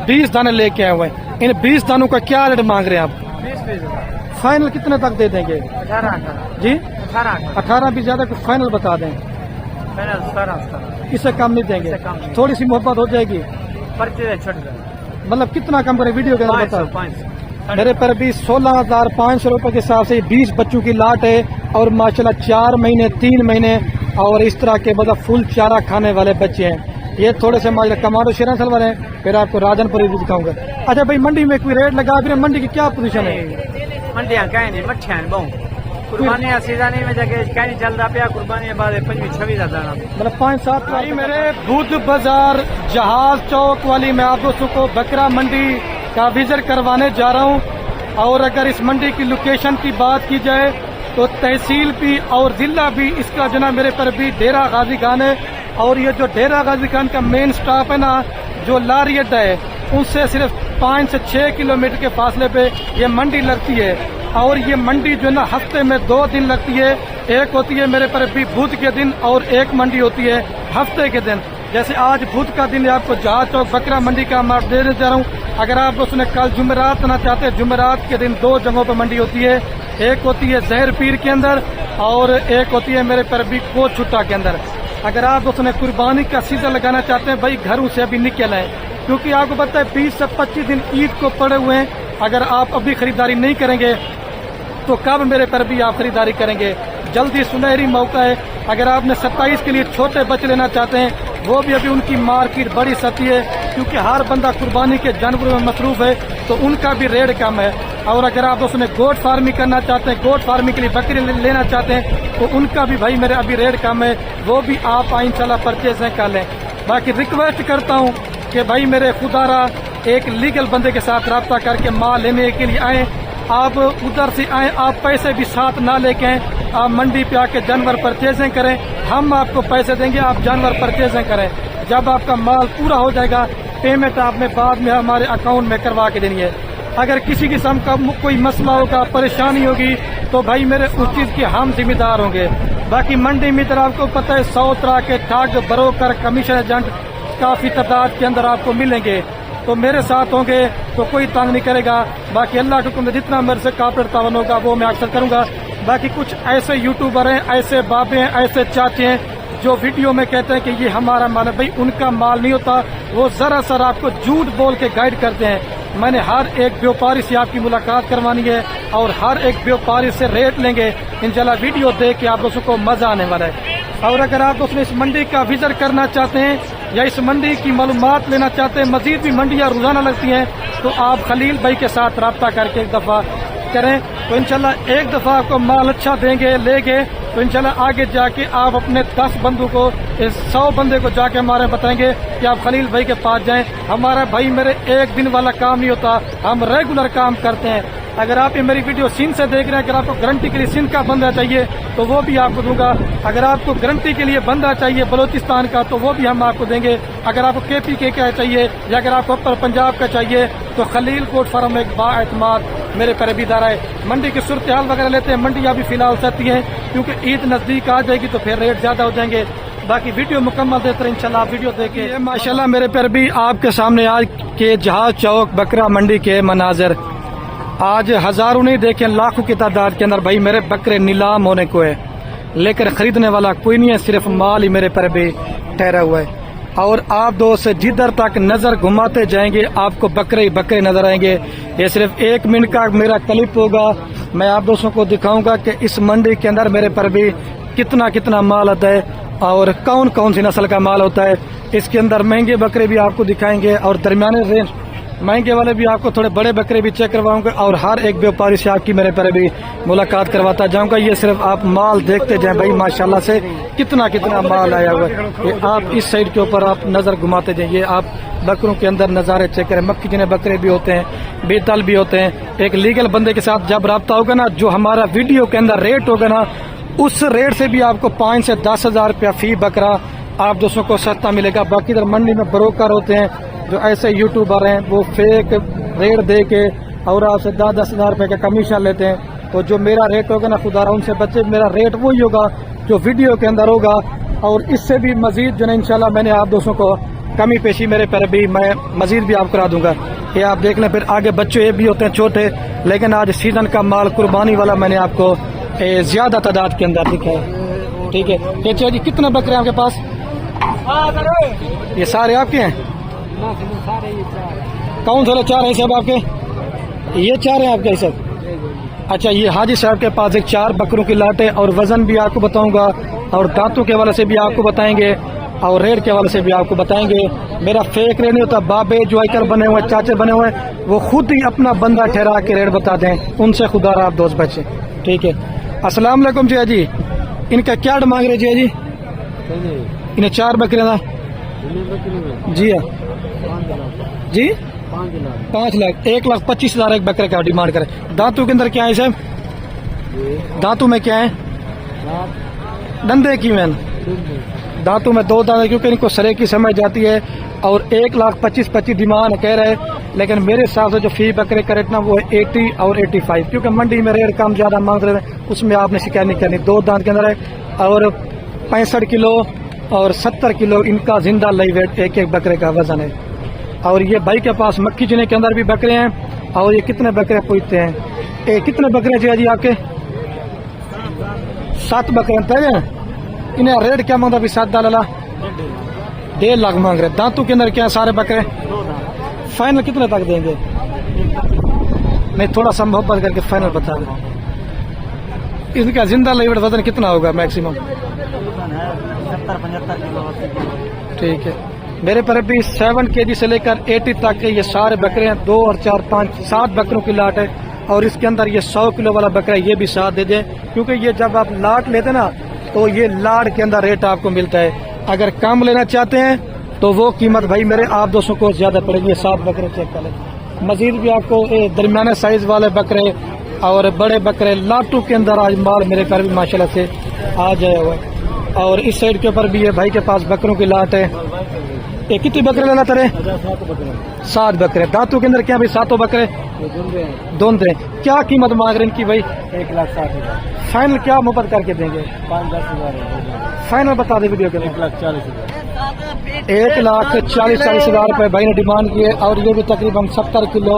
20 दाने लेके आए हुए हैं। इन 20 दानों का क्या रेट मांग रहे हैं आप? 20 फाइनल कितने तक दे देंगे? 18 जी 18 भी ज्यादा, कुछ फाइनल बता दें। 17 इससे कम नहीं देंगे? इससे कम नहीं। थोड़ी सी मोहब्बत हो जाएगी? पर्चे छोड़ दे मतलब कितना कम करें वीडियो के अंदर बता। 500 मेरे पर भी 16,500 रुपए के हिसाब से 20 बच्चों की लाट है और माशाल्लाह 4 महीने 3 महीने और इस तरह के मतलब फुल चारा खाने वाले बच्चे हैं। ये थोड़े से माशाल्लाह कमांडो शेरन सलवार हैं। फिर आपको राजनपुरी भी दिखाऊंगा। अच्छा भाई, मंडी में कोई रेट लगा? फिर मंडी की क्या पोजीशन है? मंडियां कहीं नहीं, मठियां बहु कुर्बानी सीजन में जगह कहीं चलता पिया कुर्बानी बाद 25-26 दाना मतलब 5-7। भाई मेरे बुध बाजार जहाज चौक वाली मैं आप दोस्तों को बकरा मंडी का विजिट करवाने जा रहा हूं। और अगर इस मंडी की लोकेशन की बात की जाए तो तहसील भी और जिला भी इसका जना मेरे पर भी डेरा गाजी खान है। और ये जो डेरा गाजी खान का मेन स्टॉप है ना, जो लारी अड्डा है, उससे सिर्फ 5 से 6 किलोमीटर के फासले पे ये मंडी लगती है। और ये मंडी जो ना हफ्ते में 2 दिन लगती है। एक होती है मेरे पर भी बुध के दिन और एक मंडी होती है हफ्ते के दिन। जैसे आज बुध का दिन आपको जहाज चौक बकरा मंडी का मैं देने जा रहा हूँ। अगर आप दोस्तों कल जुमेरात आना चाहते हैं, जुमेरात के दिन 2 जगहों पर मंडी होती है। एक होती है जहर पीर के अंदर और एक होती है मेरे पर भी कोच छुट्टा के अंदर। अगर आप दोस्तों कुर्बानी का सीजन लगाना चाहते हैं भाई, घरों से अभी निकल आए, क्योंकि आपको पता है 20 से 25 दिन ईद को पड़े हुए हैं। अगर आप अभी खरीदारी नहीं करेंगे तो कब मेरे पर भी आप खरीदारी करेंगे? जल्दी सुनहरी मौका है। अगर आपने 27 के लिए छोटे बच्चे लेना चाहते हैं, वो भी अभी उनकी मार्केट बड़ी सस्ती है, क्योंकि हर बंदा कुर्बानी के जानवरों में मसरूफ है, तो उनका भी रेट कम है। और अगर आप दोस्तों गोट फार्मिंग करना चाहते हैं, गोट फार्मिंग के लिए बकरी लेना चाहते हैं, तो उनका भी भाई मेरे अभी रेट कम है, वो भी आप इंशाल्लाह परचेज कर लें। बाकी रिक्वेस्ट करता हूँ कि भाई मेरे खुदारा एक लीगल बंदे के साथ रब्ता करके माल लेने के लिए आए। आप उधर से आए, आप पैसे भी साथ ना लेके आए, आप मंडी पे आके जानवर परचेजिंग करें। हम आपको पैसे देंगे, आप जानवर परचेजिंग करें। जब आपका माल पूरा हो जाएगा, पेमेंट आपने बाद में हमारे अकाउंट में करवा के देनी है। अगर किसी किस्म का कोई मसला होगा, परेशानी होगी, तो भाई मेरे उस चीज के हम जिम्मेदार होंगे। बाकी मंडी में इधर आपको पता है 100 तरह के ठग, ब्रोकर, कमीशन एजेंट काफी तादाद के अंदर आपको मिलेंगे। तो मेरे साथ होंगे तो कोई तंग नहीं करेगा। बाकी अल्लाह के हुक्म जितना मेरे से काफी तावन होगा वो मैं अक्सर करूंगा। बाकी कुछ ऐसे यूट्यूबर हैं, ऐसे बाबे हैं, ऐसे चाचे हैं जो वीडियो में कहते हैं कि ये हमारा माल है। भाई उनका माल नहीं होता, वो जरा सर आपको झूठ बोल के गाइड करते हैं। मैंने हर एक व्यापारी से आपकी मुलाकात करवानी है और हर एक व्यापारी से रेट लेंगे। इंशाल्लाह वीडियो देख के आप दोस्तों को मजा आने वाला है। और अगर आप दोस्तों इस मंडी का विजिट करना चाहते हैं या इस मंडी की मालूमात लेना चाहते हैं, मजीद भी मंडियाँ रोजाना लगती हैं, तो आप खलील भाई के साथ रब्ता करके एक दफा करें, तो इंशाल्लाह एक दफा आपको माल अच्छा देंगे, लेंगे, तो इंशाल्लाह आगे जाके आप अपने 10 बंदों को, 100 बंदे को जाके हमारे बताएंगे कि आप खलील भाई के पास जाएं। हमारा भाई मेरे एक दिन वाला काम नहीं होता, हम रेगुलर काम करते हैं। अगर आप ये मेरी वीडियो सिंध से देख रहे हैं, अगर आपको गारंटी के लिए सिंध का बंदा चाहिए तो वो भी आपको दूंगा। अगर आपको गारंटी के लिए बंदा चाहिए बलोचिस्तान का तो वो भी हम आपको देंगे। अगर आपको KP के का चाहिए या अगर आपको अपर पंजाब का चाहिए तो खलील कोट फार्म एक बाएतमाद मेरे पर भी दारा है। मंडी की सूरत हाल वगैरह लेते हैं, मंडियाँ भी फिलहाल सस्ती हैं, क्योंकि ईद नजदीक आ जाएगी तो फिर रेट ज्यादा हो जाएंगे। बाकी वीडियो मुकम्मल देते रहे इंशाल्लाह, आप वीडियो देखे। माशाल्लाह मेरे पर भी आपके सामने आज के जहाज चौक बकरा मंडी के मनाजिर, आज हजारों नहीं देखे लाखों की तादाद के अंदर भाई मेरे बकरे नीलाम होने को है, लेकर खरीदने वाला कोई नहीं है, सिर्फ माल ही मेरे पर भी ठहरा हुआ है। और आप दोस्त जिधर तक नजर घुमाते जाएंगे आपको बकरे ही बकरे नजर आएंगे। ये सिर्फ 1 मिनट का मेरा क्लिप होगा, मैं आप दोस्तों को दिखाऊंगा कि इस मंडी के अंदर मेरे पर भी कितना कितना माल आता है और कौन कौन सी नस्ल का माल होता है। इसके अंदर महंगे बकरे भी आपको दिखाएंगे और दरमियाने रेंज महंगे वाले भी, आपको थोड़े बड़े बकरे भी चेक करवाऊंगा और हर एक व्यापारी से आपकी मेरे पर भी मुलाकात करवाता जाऊंगा। ये सिर्फ आप माल देखते जाएं भाई, माशाल्लाह से कितना कितना माल आया हुआ है। ये आप इस साइड के ऊपर आप नजर घुमाते जाएं, ये आप बकरों के अंदर नजारे चेक करें। मक्खी जने बकरे भी होते हैं, बेताल भी होते हैं। एक लीगल बंदे के साथ जब रब्ता होगा ना, जो हमारा वीडियो के अंदर रेट होगा ना, उस रेट से भी आपको 5 से 10 हजार रुपया फी बकरा आप दोस्तों को सस्ता मिलेगा। बाकी इधर मंडी में ब्रोकर होते हैं जो ऐसे यूट्यूबर हैं, वो फेक रेट दे के और आपसे 10-10 हजार रुपए का कमीशन लेते हैं। तो जो मेरा रेट होगा ना खुदारा, उनसे बच्चे मेरा रेट वही होगा जो वीडियो के अंदर होगा। और इससे भी मजीद जो है इंशाल्लाह मैंने आप दोस्तों को कमी पेशी मेरे पर भी मैं मजीद भी आपको करा दूंगा। ये आप देख लें, फिर आगे बच्चे ये भी होते हैं छोटे, लेकिन आज सीजन का माल कुर्बानी वाला मैंने आपको ज्यादा तादाद के अंदर दिखा है। ठीक है, ये चाहिए कितने बकरे आपके पास? ये सारे आपके हैं? कौन सारे 4 हैं सब आपके? ये 4 हैं आपके सब? अच्छा, ये हाजी साहब के पास एक 4 बकरों की लाट है, और वजन भी आपको बताऊंगा, और दांतों के हवाले से भी आपको बताएंगे, और रेट के हवाले से भी आपको बताएंगे। मेरा फेक रेट नहीं होता, बाबे जो आइकर बने हुए चाचे बने हुए वो खुद ही अपना बंदा ठहरा के रेट बता दें, उनसे खुदा आप दोस्त बचे। ठीक है, अस्सलाम वालेकुम जिया जी, इनका क्या मांग रहे जिया जी? इन्हें 4 बकरे ना जी? जी 5 लाख 1,25,000 एक बकरे का डिमांड करे। दांतों के अंदर क्या है साहब? दांतों में क्या है? डंडे की मैन दांतों में 2 दांत है, क्योंकि इनको सरे की समझ जाती है, और 1,25,25 डिमांड कह रहे हैं, लेकिन मेरे हिसाब से जो फी बकरे का रेट ना वो है 80 और 85, क्योंकि मंडी में रेट कम ज्यादा मांग रहे हैं, उसमें आपने शिकायत नहीं करनी। 2 दांत के अंदर है, और 65 किलो और 70 किलो इनका जिंदा लाइव वेट एक एक बकरे का वजन है। और ये भाई के पास मक्खी चने के अंदर भी बकरे हैं, और ये कितने बकरे पूछते हैं? कितने बकरे चाहिए जी आपके? 7 बकरे तय हैं। इन्हें रेट क्या मांगता? 7 डाला 1.5 लाख मांग रहे। दांतों के अंदर क्या है सारे बकरे? फाइनल कितने तक देंगे? नहीं, थोड़ा सा मोहब्बत करके फाइनल बता दें। इनका जिंदा लाइव वेट वजन कितना होगा मैक्सिमम? 70-75 किलो। ठीक है, मेरे पर भी 7 kg से लेकर 80 तक के ये सारे बकरे हैं। 2 और 4 5 7 बकरों की लाट है, और इसके अंदर ये 100 किलो वाला बकरा है, ये भी साथ दे दें, क्योंकि ये जब आप लाट लेते ना तो ये लाट के अंदर रेट आपको मिलता है। अगर कम लेना चाहते हैं तो वो कीमत भाई मेरे आप दोस्तों को ज्यादा पड़ेगी। 7 बकरे चेक कर लें। मजीद भी आपको दरमियाने साइज वाले बकरे और बड़े बकरे लाटों के अंदर आज माल मेरे पर भी माशाल्लाह से आ जाए हुआ। और इस साइड के ऊपर भी है भाई के पास बकरों की लाट है। ये कितने बकरे लेना तेरे? 7 बकरे। दांतों के अंदर क्या भाई? 7 बकरे दोनों। क्या कीमत मांग रहे इनकी भाई? 1,60,000। फाइनल क्या मोहब्बत करके देंगे? 5-10 हज़ार फाइनल बता दे वीडियो के लिए। 1,40,000। 1,40,000 रुपए भाई ने डिमांड किए, और ये भी तकरीबन 70 किलो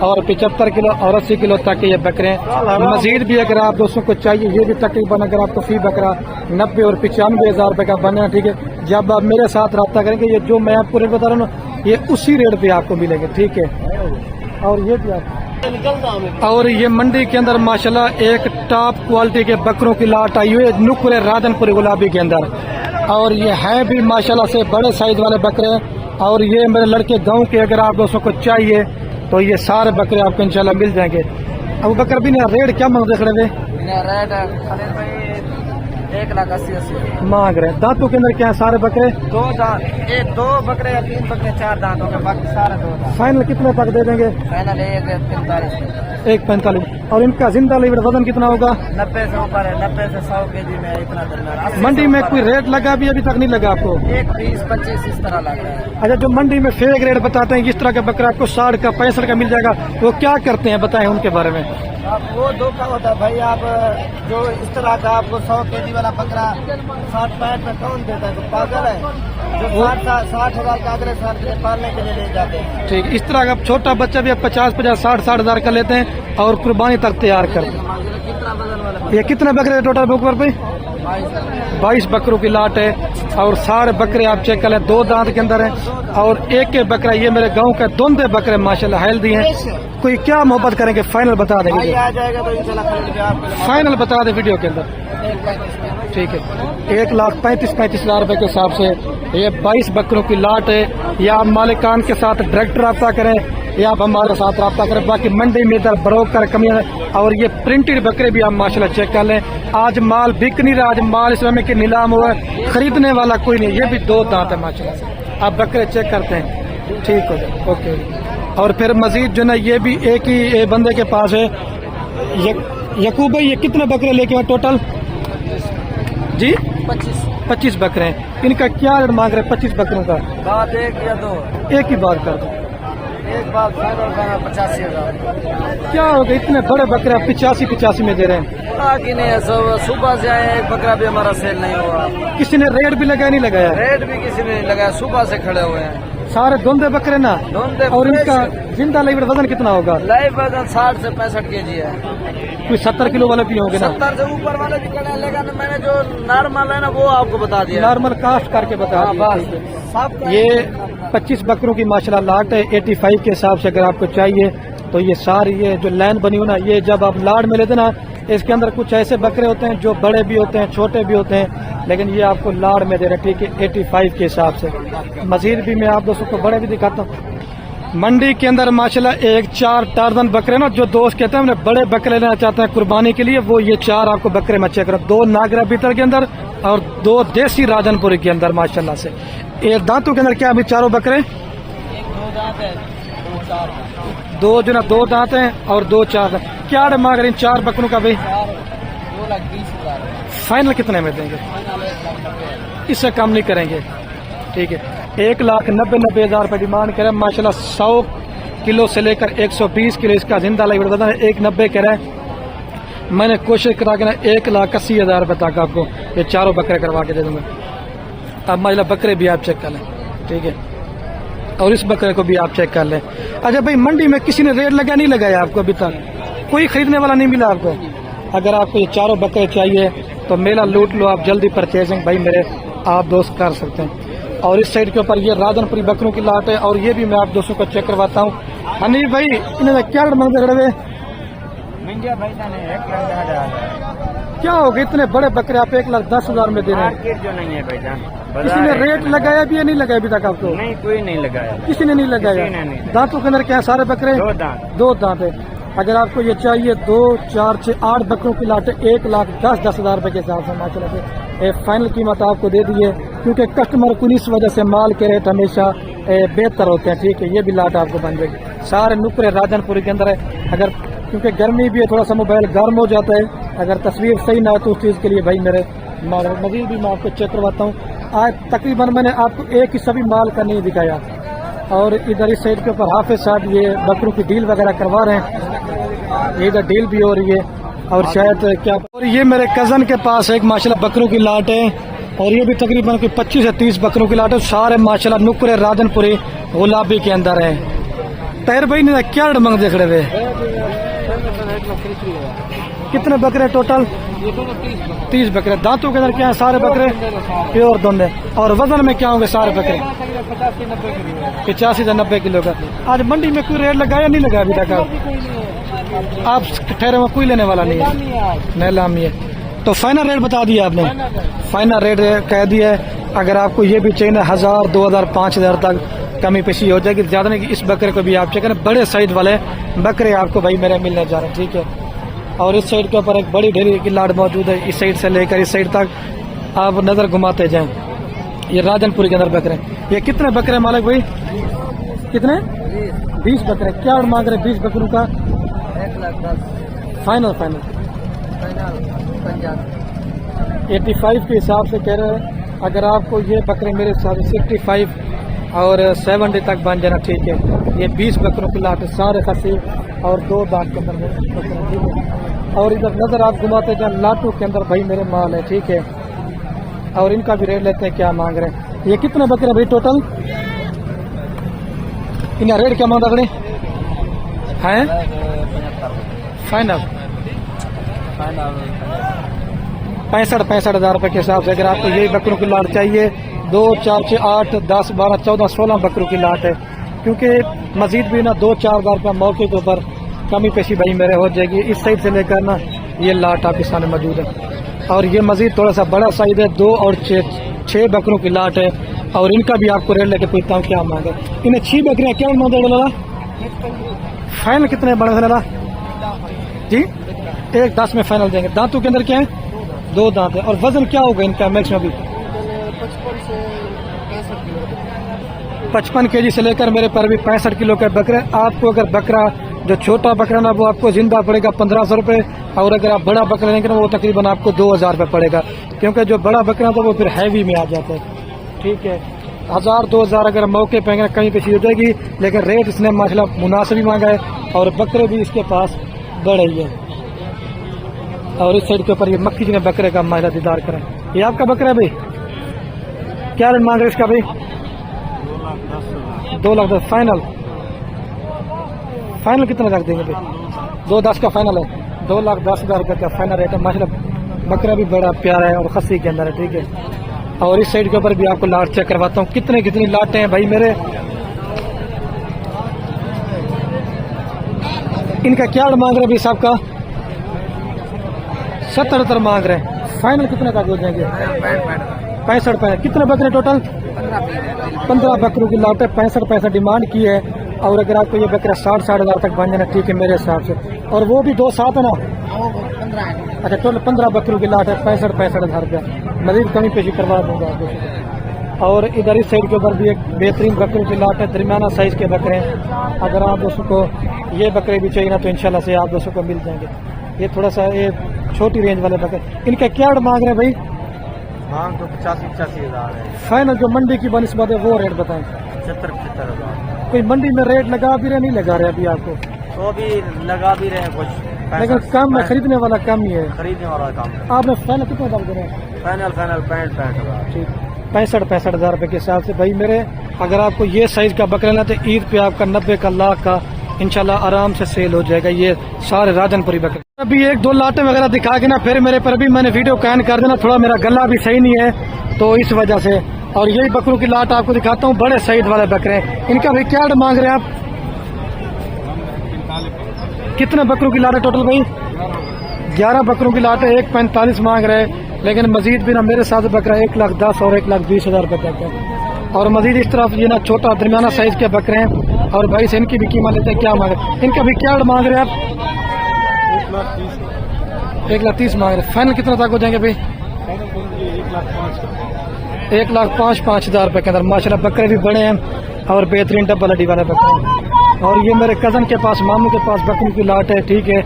और 75 किलो और 80 किलो तक के ये बकरे हैं। मजीद भी अगर आप दोस्तों को चाहिए, ये भी तकरीबन अगर आपको फी बकरा 90 और 95,000 रुपए का बना, ठीक है। जब आप मेरे साथ रब्ता करेंगे, ये जो मैं आपको रेट बता रहा हूँ ये उसी रेट पे आपको मिलेंगे, ठीक है। और ये भी और ये मंडी के अंदर माशाल्लाह एक टॉप क्वालिटी के बकरों की लाट आई हुई है नुकुरे राधनपुरी गुलाबी के अंदर, और ये है भी माशाल्लाह से बड़े साइज वाले बकरे हैं। और ये मेरे लड़के गांव के अगर आप दोस्तों को चाहिए तो ये सारे बकरे आपको इंशाल्लाह मिल जाएंगे। अब बकर भी ना रेट क्या मांग रहे थे? रेट 1,80,000 मांग रहे। दांतों के अंदर क्या है सारे बकरे? 2 दांत, 2 बकरे या 3 बकरे 4 दांतों के, बाकी सारे 2 दांत। फाइनल कितने तक दे देंगे? फाइनल 1,45,000। 1,45। और इनका जिंदा लीवर वजन कितना होगा? 90 से ऊपर है, 90 से 100 kg में इतना दरमियान। मंडी में कोई रेट लगा भी अभी तक नहीं लगा आपको? 1,20-25 इस तरह लग रहा है। अच्छा, जो मंडी में फेक रेट बताते हैं इस तरह का बकरा आपको 60 का 65 का मिल जाएगा, वो क्या करते हैं बताएं उनके बारे में। आप वो धोखा होता है भाई। आप जो इस तरह का आपको 100 kg वाला बकरा 60-65 में कौन देता है? तो पागल है। जो 60,000 का अगले साल के पालने के लिए ले जाते हैं। ठीक, इस तरह का छोटा बच्चा भी 50-50 60-60 हजार का लेते हैं और कुर्बानी तक तैयार करते हैं। कितना वजन वाला? ये कितने बकरे टोटल बुक पर? 22 बकरों की लाट है, और सारे बकरे आप चेक कर लें 2 दांत के अंदर है, और एक एक बकरा ये मेरे गांव के दोनों बकरे माशाल्लाह हेल्दी हैं। कोई क्या मोहब्बत करेंगे फाइनल बता देंगे? आ जाएगा तो इंशाल्लाह फाइनल बता दे वीडियो के अंदर, ठीक है। 1,35,000 रुपए के हिसाब से ये 22 बकरों की लाट है। या आप मालिकान के साथ डायरेक्ट रब्ता करें या आप हमारे साथ रब्ता करें। बाकी मंडी में इधर ब्रोकर कमियां है। और ये प्रिंटेड बकरे भी आप माशाल्लाह चेक कर लें। आज माल बिक नहीं रहा, आज माल इस समय के नीलाम हुआ है, खरीदने वाला कोई नहीं। ये भी 2 दांत है माशाल्लाह से, आप बकरे चेक करते हैं, ठीक हो जाए, ओके। और फिर मजीद जो ना ये भी एक ही बंदे के पास है। यकूब भाई, ये कितने बकरे लेके आए टोटल जी? 25 बकरे हैं। इनका क्या रेट मांग रहे हैं 25 बकरों का? बात 1 या 2? एक ही बात कर दो। एक बात 85,000। क्या हो गया, इतने बड़े बकरे 85 में दे रहे हैं? स्टॉक ही नहीं है, सब सुबह से आए हैं, एक बकरा भी हमारा सेल नहीं हुआ। किसी ने रेट भी लगाया नहीं लगाया? रेट भी किसी ने नहीं लगाया, सुबह से खड़े हुए हैं सारे धुंधे बकरे ना। धुंधे और इनका जिंदा लाइव वजन कितना होगा? लाइव वजन 60 से 65 kg है। कोई 70 किलो वाले भी होंगे ना? 70 से ऊपर वाले भी खड़े हैं, लेकिन मैंने जो नॉर्मल है ना वो आपको बता दिया। नॉर्मल कास्ट करके बता हाँ, दिया। बस सब ये 25 बकरों की माशाल्लाह लाट है। 85 के हिसाब से अगर आपको चाहिए तो ये सारी ये जो लाइन बनी हो ना, ये जब आप लाड में लेते ना, इसके अंदर कुछ ऐसे बकरे होते हैं जो बड़े भी होते हैं, छोटे भी होते हैं, लेकिन ये आपको लाड़ में दे रहे, ठीक है, 85 के हिसाब से। मजीद भी मैं आप दोस्तों को बड़े भी दिखाता हूँ। मंडी के अंदर माशाल्लाह एक 4 टार्जन बकरे ना, जो दोस्त कहते हैं उन्हें बड़े बकरे लेना चाहते हैं कुर्बानी के लिए, वो ये 4 आपको बकरे मैं चेक करूँ। 2 नागरा बीतर के अंदर और 2 देसी राजनपुरी के अंदर माशाल्लाह से। एक दांतों के अंदर क्या अभी चारों बकरे? 2 जो ना 2 दांत हैं और 2 4 क्या मांग रहे इन 4 बकरों का भाई? 2,20,000 फाइनल कितने में देंगे? इससे कम नहीं करेंगे, ठीक है। 1,90,000 रुपये डिमांड करें माशाल्लाह। 100 किलो से लेकर 120 किलो इसका जिंदा लाइव वजन है। 1,90 करें, मैंने कोशिश करा के ना 1,80,000 रुपये तक आपको ये चारों बकरे करवा के दे दूंगा। अब माशाल्लाह बकरे भी आप चेक कर लें, ठीक है, और इस बकरे को भी आप चेक कर लें। अच्छा भाई, मंडी में किसी ने रेट लगा नहीं लगाया आपको अभी तक? कोई खरीदने वाला नहीं मिला आपको? अगर आपको ये चारों बकरे चाहिए तो मेला लूट लो आप, जल्दी परचेजिंग भाई मेरे आप दोस्त कर सकते हैं। और इस साइड के ऊपर ये राजनपुरी बकरों की लाट है, और ये भी मैं आप दोस्तों को चेक करवाता हूँ। हनी भाई इन्हें क्या मंगते रहे? क्या हो गए इतने बड़े बकरे आप 1,10,000 में दे रहे हैं? जो नहीं है भाईजान, किसी ने रेट लगाया भी या नहीं लगाया अभी तक आपको? नहीं, कोई नहीं लगाया, किसी ने नहीं लगाया। दांतों के अंदर क्या है? सारे बकरे 2 दांत है। अगर आपको ये चाहिए 2, 4, 6, 8 बकरों की लाट 1,10,000 रुपए के हिसाब से माशाल्लाह से फाइनल कीमत आपको दे दी है, क्योंकि कस्टमर को इस वजह से माल के रेट हमेशा बेहतर होते हैं, ठीक है। ये भी लाट आपको बन जाएगी। सारे नुकरे राजनपुरी के अंदर है। अगर क्योंकि गर्मी भी है, थोड़ा सा मोबाइल गर्म हो जाता है, अगर तस्वीर सही ना हो तो उस चीज़ के लिए भाई मेरे मजीद भी मैं आपको चेक करवाता हूँ। आज तकरीबन मैंने आपको एक हिस्सा भी माल का नहीं दिखाया, और इधर इस साइड के ऊपर हाफिज साहब ये बकरों की डील वगैरह करवा रहे हैं। ये इधर डील भी हो रही है, और शायद क्या, और ये मेरे कज़न के पास एक माशाल्लाह बकरों की लाट है, और ये भी तकरीबन कोई 25 से 30 बकरों की लाट है। सारे माशाल्लाह नुकरे राजनपुरी गुलाबी के अंदर है। तैर भाई ने क्या मंग देख रहे थे? कितने बकरे टोटल? 30 बकरे। दांतों के अंदर क्या है? सारे बकरे प्योर धुंधे। और वजन में क्या होंगे सारे बकरे? 85 से 90 किलो का। आज मंडी में कोई रेट लगाया नहीं लगाया अभी तक? आप ठहरे में कोई लेने वाला नहीं है, नीलामी है। तो फाइनल रेट बता दिया आपने? फाइनल रेट कह दिया है। अगर आपको ये भी चाहिए ना 1,000, 2,000, 5,000 तक कमी पेशी हो जाएगी, ज्यादा नहीं। इस बकरे को भी आप चेक करें, बड़े साइज वाले बकरे आपको भाई मेरे मिलने जा रहे हैं, ठीक है। और इस साइड के ऊपर एक बड़ी ढेरी की लाट मौजूद है, इस साइड से लेकर इस साइड तक आप नजर घुमाते जाएं। ये राजनपुरी के अंदर बकरे। ये कितने बकरे मालिक भाई? कितने? 20 बकरे। क्या मांग रहे 20 बकरों का? 1,10,000 फाइनल 85 के हिसाब से कह रहे हैं। अगर आपको ये बकरे मेरे साथ 65 और 70 तक बन जाना, ठीक है। ये 20 बकरों की लाट है, सारे खसी और 2 दांत के अंदर बकरे, ठीक है। और इधर नजर आप घुमाते जाए, लाटों के अंदर भाई मेरे माल है, ठीक है। और इनका भी रेट लेते हैं, क्या मांग रहे हैं। ये कितने बकरे भाई टोटल? इनका रेट क्या मांग रहे हैं? फाइनल 65,000 रुपए के हिसाब से। अगर आपको यही बकरों की लाट चाहिए, 2, 4, 6, 8, 10, 12, 14, 16 बकरों की लाट है, क्योंकि मजीद भी ना 2-4 रुपया मौके के ऊपर कमी पेशी भाई मेरे हो जाएगी। इस साइड से लेकर ना ये लाट आपके सामने मौजूद है। और ये मजीद थोड़ा सा बड़ा साइज है, 2 और 6 बकरों की लाट है। और इनका भी आपको रेट लेके पूछता हूँ क्या मांगे। इन्हें 6 बकरियाँ क्या मांगे डाला? फाइनल कितने बड़े डाला जी? 1,10 में फाइनल देंगे। दांतों के अंदर क्या है? 2 दांत है। और वजन क्या होगा इनका मैक्सिमम? अभी 55 kg से लेकर मेरे पर भी 65 किलो का बकरा। आपको अगर बकरा जो छोटा बकरा ना वो आपको जिंदा पड़ेगा 1,500 रुपये, और अगर आप बड़ा बकरा लेंगे ना वो तकरीबन आपको 2,000 रुपये पड़ेगा, क्योंकि जो बड़ा बकरा था वो फिर हैवी में आ जाता है, ठीक है। 1,000, 2,000 अगर मौके पे कहीं पे चीज हो जाएगी, लेकिन रेट इसने माशाल्लाह मुनासिब ही मांगा है, और बकरे भी इसके पास बड़े ही है। और इस साइड के ऊपर ये मक्खी जी ने बकरे का माहिरा दीदार करें। ये आपका बकरा है भाई, क्या रेट मांग रहे इसका भाई? 2,10,000 फाइनल। फाइनल कितना रख देंगे भाई? 2,10 का फाइनल है। 2,10,000 रुपये का फाइनल रेट है। माशाल्लाह बकरा भी बड़ा प्यारा है और खस्सी के अंदर है, ठीक है। और इस साइड के ऊपर भी आपको लाट चेक करवाता हूँ, कितनी लाटें हैं भाई मेरे। इनका क्या मांग रहे भाई साहब का? 70 मांग रहे हैं। फाइनल कितने तक हो जाएंगे? 65। कितने बकरे टोटल? 15 बकरों की लाट है। 65 डिमांड की है। और अगर आपको ये बकरा 60 हज़ार तक बन जाना, ठीक है मेरे हिसाब से। और वो भी 2 साथ है ना? अच्छा, टोटल 15 बकरों की लाट है। 65 हज़ार रुपया। मजीद कमी पेशी करवा दूंगा आपको। और इधर इस साइड के ऊपर भी एक बेहतरीन बकरों की लाट है। दरमियाना साइज के बकरे हैं। अगर आप दोस्तों को ये बकरे भी चाहिए ना तो इंशाल्लाह से आप दोस्तों को मिल जाएंगे। ये थोड़ा सा ये छोटी रेंज वाले बकरे, इनका क्या मांग रहे हैं भाई? मांग तो 85 हज़ार है। फाइनल जो मंडी की बनस्बत है वो रेट बताएं। 75 हज़ार। कोई मंडी में रेट लगा भी रहे, नहीं लगा रहे अभी आपको? तो भी लगा भी रहे कुछ, लेकिन कम है, खरीदने वाला कम ही है। खरीदने वाला कम। आपने फाइनल कितना दाम देना है? फाइनल 65 हज़ार। ठीक, 65 हज़ार रुपये के हिसाब से भाई मेरे। अगर आपको ये साइज का बकरा लेना तो ईद पे आपका 90 का लाख का इंशाल्लाह आराम से सेल हो जाएगा। ये सारे राजनपुरी बकरे। अभी 1-2 लाटें वगैरह दिखा के ना फिर मेरे पर भी मैंने वीडियो कैन कर देना, थोड़ा मेरा गला भी सही नहीं है तो इस वजह से। और यही बकरों की लाट आपको दिखाता हूँ, बड़े सईद वाले बकरे हैं। इनका भाई क्या मांग रहे हैं आप? कितने बकरों की लाट है टोटल भाई? 11 बकरों की लाट है। 1,45 मांग रहे हैं। लेकिन मजीद भी ना मेरे साथ बकरा 1,10,000 और 1,20,000 रुपये तक है। और मजीद इस तरफ ये ना छोटा दरमियाना साइज के बकरे हैं। और भाई से इनकी भी कीमत लेते हैं, क्या मांग रहे हैं? इनका भी क्या मांग रहे हैं आप? 1,30,000 मांग रहे हैं। फाइनल कितना तक हो जाएंगे भाई? 1,05,000 रुपये के अंदर। माशाल्लाह बकरे भी बड़े हैं और बेहतरीन डबल हड्डी वाले बकरे हैं। और ये मेरे कज़न के पास, मामू के पास बकरी की लाट है, ठीक है।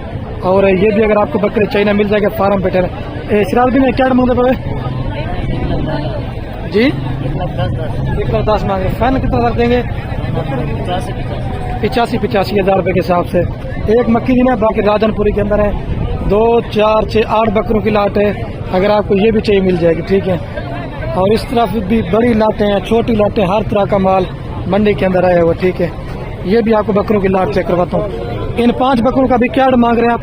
और ये भी अगर आपको बकरे चाहिए ना मिल जाएगा फार्म पे। सिराज भी में क्या मांग रहे जी? 1,10,000 मांगे। फाइनल कितना रख देंगे? 85 हज़ार रुपये के हिसाब से। एक मक्खी जी है, बाकी राजनपुरी के अंदर है। 2, 4, 6, 8 बकरों की लाट है। अगर आपको ये भी चाहिए मिल जाएगी, ठीक है। और इस तरफ भी बड़ी लाटें हैं, छोटी लाटें, हर तरह का माल मंडी के अंदर आया हुआ, ठीक है। ये भी आपको बकरों की लाट चेक करवाता हूँ। इन 5 बकरों का भी क्या मांग रहे हैं आप?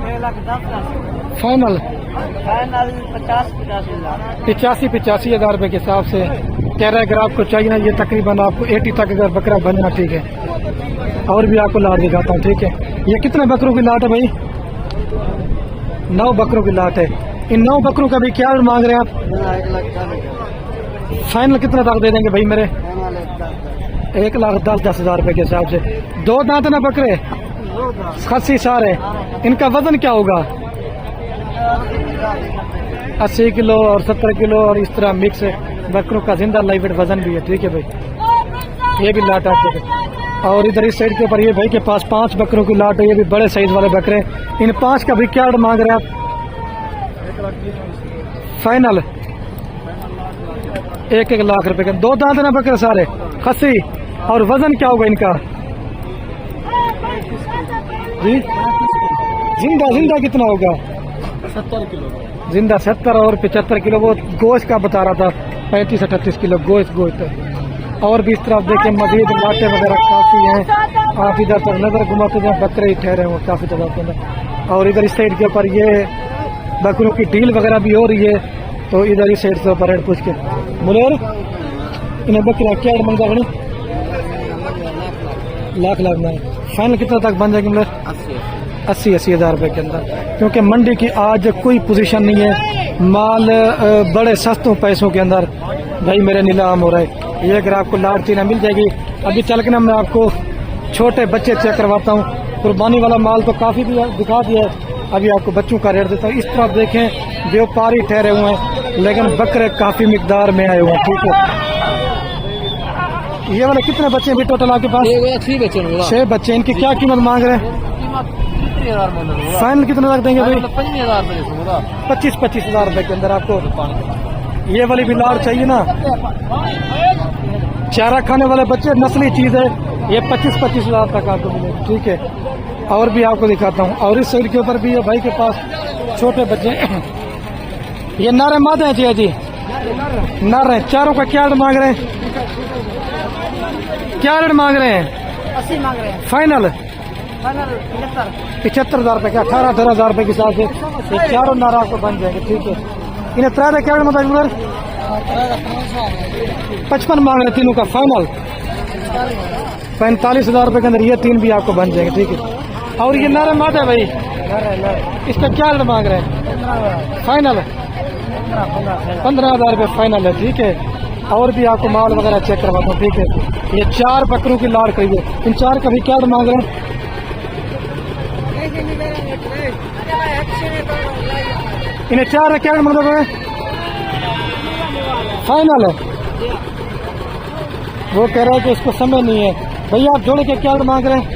1,10,000। फाइनल 85 हज़ार रुपये के हिसाब से कह रहा है। अगर आपको चाहिए ना ये तकरीबन आपको 80 तक अगर बकरा बनना, ठीक है। और भी आपको लाट दिखाता हूँ, ठीक है। ये कितने बकरों की लाट है भाई? 9 बकरों की लाट है। इन 9 बकरों का भी क्या मांग रहे हैं आप? 1,10,000। फाइनल कितना तक दे देंगे भाई मेरे? 1,10,000 रुपये के हिसाब से। 2 दांत ना बकरे, खस्सी सारे। इनका वजन क्या होगा? 80 किलो और 70 किलो और इस तरह मिक्स बकरों का जिंदा लाइव वेट वजन भी है, ठीक है भाई। ये भी लाट आपके। और इधर इस साइड के ऊपर ये भाई के पास 5 बकरों की लाट है। ये भी बड़े साइज वाले बकरे। इन 5 का भी क्या मांग रहे हैं आप? फाइनल 1-1 लाख रुपए के। 2 दांत ना बकरे सारे, खस्सी। और वजन क्या होगा इनका जी? जिंदा कितना होगा? 70 किलो। जिंदा 70 और 75 किलो। वो गोश्त का बता रहा था 35-38 किलो गोश्त है। और भी इस तरफ देखें मजीद लाटे वगैरह काफी हैं। आप इधर पर नजर घुमाते जाए, बकरे ही ठहरे हुए काफी जगह के अंदर। और इधर इस साइड के ऊपर ये बकरों की डील वगैरह भी हो रही है। तो इधर इस साइड से ऊपर रेट पूछ के मुलेर इन्हें बकरा क्या मंगा बनी? लाख में। फाइनल कितना तक बन जाएगी मुलेर? 80 हज़ार रुपये के अंदर। क्योंकि मंडी की आज कोई पोजीशन नहीं है, माल बड़े सस्तों पैसों के अंदर भाई मेरे नीलाम हो रहा है। ये अगर आपको लाट चीना मिल जाएगी। अभी चल के ना मैं आपको छोटे बच्चे चेक करवाता हूँ। कुर्बानी वाला माल तो काफ़ी दिखा दिया है। अभी आपको बच्चों का रेट देता हूँ। इस तरफ देखें व्यापारी ठहरे हुए हैं, लेकिन बकरे काफ़ी मिकदार में आए हुए हैं, ठीक है। ये वाले कितने बच्चे भी टोटल आपके पास? 6 बच्चे। इनकी क्या कीमत मांग रहे हैं? फाइनल कितना रख देंगे भाई? 25 हज़ार रुपये के अंदर आपको। ये वाली भी लाड़ चाहिए ना, चारा खाने वाले बच्चे, नस्ली चीज है। ये 25 हज़ार तक आपको मिलेगा, ठीक है। और भी आपको दिखाता हूँ। और इस साइड के ऊपर भी है भाई के पास छोटे बच्चे। ये नर है मादा है जी? नर है। चारों का क्या रेट मांग रहे हैं? क्या रेट मांग रहे हैं? 80 मांग रहे हैं। फाइनल? फाइनल 75,000 रुपए का, 18,000 रुपए के हिसाब से ये चारों नर आपको बन जाएंगे। ठीक है। इन्हें त्रा क्या रेट मतलब 55 मांग रहे तीनों का फाइनल? 45,000 रुपए के अंदर ये तीन भी आपको बन जाएंगे। ठीक है। और ये नर है मादा है भाई? इसका क्या रेट मांग रहे हैं? फाइनल 15,000 रुपए फाइनल है। ठीक है। और भी आपको माल वगैरह चेक करवाता हूँ। ठीक है। ये 4 बकरों की लाड़ खरीदे, इन 4 का भी क्या रेट मांग रहे हैं? इन्हें 4 क्या रेट मतलब फाइनल है? वो कह रहा है कि उसको समय नहीं है। भैया आप जोड़े के क्या रेट मांग रहे हैं?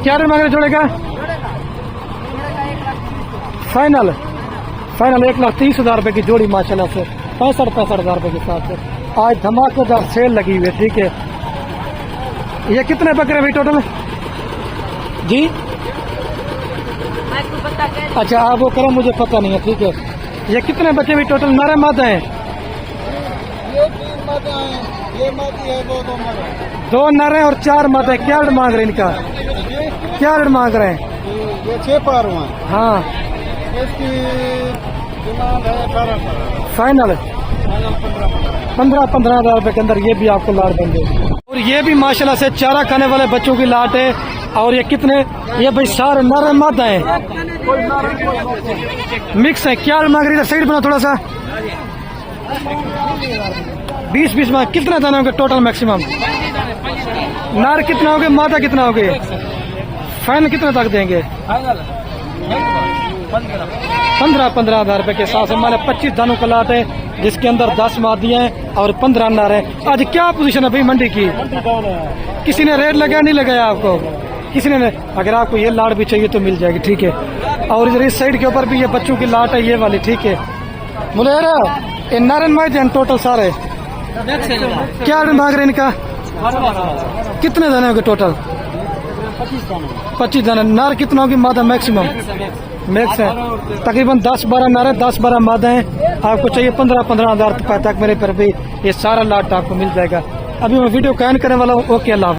क्या रेट मांग रहे हैं जोड़े का? फाइनल 1,30,000 रुपए की जोड़ी माशाल्लाह से 65,000 रुपए के साथ से आज धमाकेदार सेल लगी हुई है। ठीक है। ये कितने बकरे भाई टोटल जी? अच्छा आप वो करें, मुझे पता नहीं है। ठीक है। ये कितने बच्चे भी टोटल नर मादा हैं? ये 3 मादा हैं, ये मादी है, वो 2 नर हैं। 2 नर हैं और 4 मादा हैं। क्या रेट मांग रहे हैं इनका? क्या रेट मांग रहे हैं? ये 6 पारुआ हैं। हाँ इसकी डिमांड है 18,000। फाइनल 15,000 रुपए के अंदर ये भी आपको लाट बन जाएगी। और ये भी माशाल्लाह से चारा खाने वाले बच्चों की लाट है। और ये कितने, ये भाई सारे नर मादा हैं, मिक्स है। क्या मांग रही है? साइड बना थोड़ा सा। 20 में कितना दाना होगा टोटल मैक्सिमम? नर कितना होगे, मादा कितना होगे? फाइनल कितना तक देंगे? 15,000 रुपए के हिसाब से माने 25 दानों का लाट है, जिसके अंदर 10 मादियां हैं और 15 नर है। आज क्या पोजीशन है भाई मंडी की? किसी ने रेट लगाया नहीं लगाया आपको? किसी ने? अगर आपको ये लाट भी चाहिए तो मिल जाएगी। ठीक है। और इधर इस साइड के ऊपर भी ये बच्चों की लाट है, ये वाली। ठीक है। मुलेरा ये नारायण माई टोटल सारे क्या रेट मांग रहे हैं इनका? कितने दाने होंगे टोटल? 25 दाने। नर कितना होगी, मादा मैक्सिमम? मैक्स है तकरीबन 10-12 नर है, 10-12 मादा है। आपको चाहिए 15,000 रुपए तक मेरे पर भी ये सारा लाट आपको मिल जाएगा। अभी मैं वीडियो कैन करने वाला हूँ। ओके अल्लाह।